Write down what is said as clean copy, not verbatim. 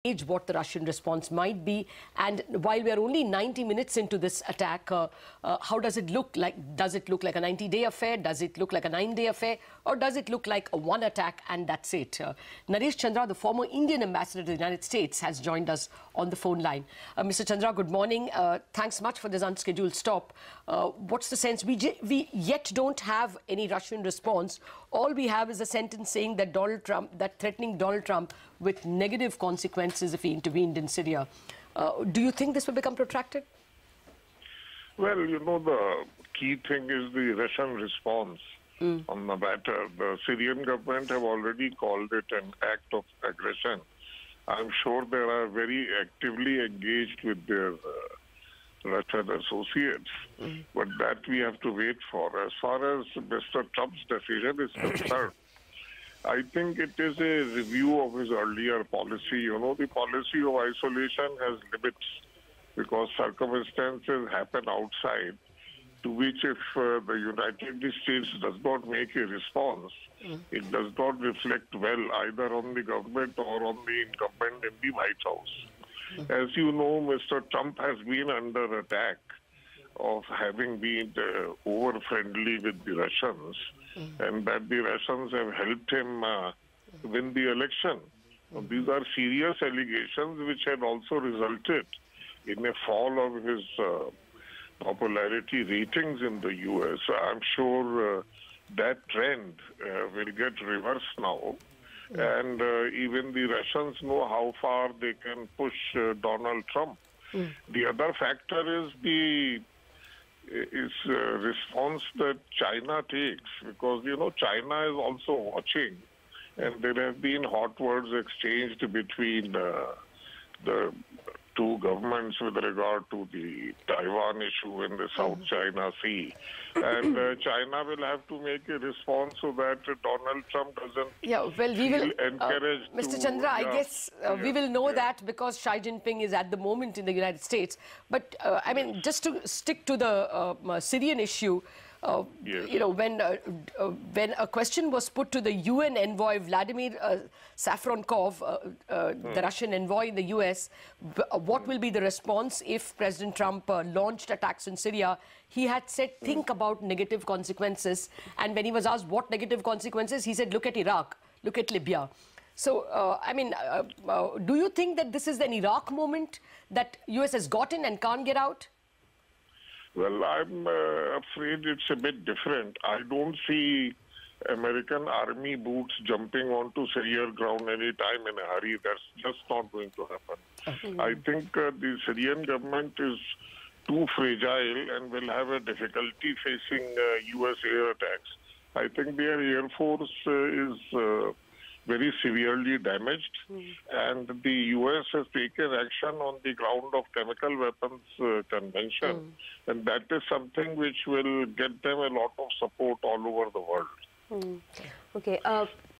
gauge what the Russian response might be. And while we are only 90 minutes into this attack, how does it look like? Does it look like a 90-day affair? Does it look like a 9-day affair? Or does it look like a one attack and that's it? Naresh Chandra, the former Indian ambassador to the United States, has joined us on the phone line. Mr. Chandra, good morning. Thanks much for this unscheduled stop. What's the sense? We yet don't have any Russian response. All we have is a sentence saying that threatening Donald Trump with negative consequences if he intervened in Syria. Do you think this will become protracted? Well, you know, the key thing is the Russian response on the matter. The Syrian government have already called it an act of aggression. I'm sure they are very actively engaged with their Russian associates, but that we have to wait for. As far as Mr. Trump's decision is concerned, I think it is a review of his earlier policy. You know, the policy of isolation has limits because circumstances happen outside, to which if the United States does not make a response, it does not reflect well either on the government or on the incumbent in the White House. As you know, Mr. Trump has been under attack of having been over-friendly with the Russians, and that the Russians have helped him win the election. These are serious allegations which had also resulted in a fall of his popularity ratings in the U.S. I'm sure that trend will get reversed now. And even the Russians know how far they can push Donald Trump. The other factor is the response that China takes, because, you know, China is also watching, and there have been hot words exchanged between the two governments with regard to the Taiwan issue in the South China Sea. And China will have to make a response so that Donald Trump doesn't feel encouraged Mr. Chandra, I guess we will know that because Xi Jinping is at the moment in the United States. But, I mean, just to stick to the Syrian issue, you know, when a question was put to the UN envoy Vladimir Safronkov, the Russian envoy in the US, what will be the response if President Trump launched attacks in Syria, he had said, think about negative consequences. And when he was asked what negative consequences, he said, look at Iraq, look at Libya. So, I mean, do you think that this is an Iraq moment that US has gotten and can't get out? Well, I'm afraid it's a bit different. I don't see American army boots jumping onto Syrian ground any time in a hurry. That's just not going to happen. I think the Syrian government is too fragile and will have a difficulty facing U.S. air attacks. I think their air force is very severely damaged, and the U.S. has taken action on the ground of chemical weapons convention, and that is something which will get them a lot of support all over the world. Okay.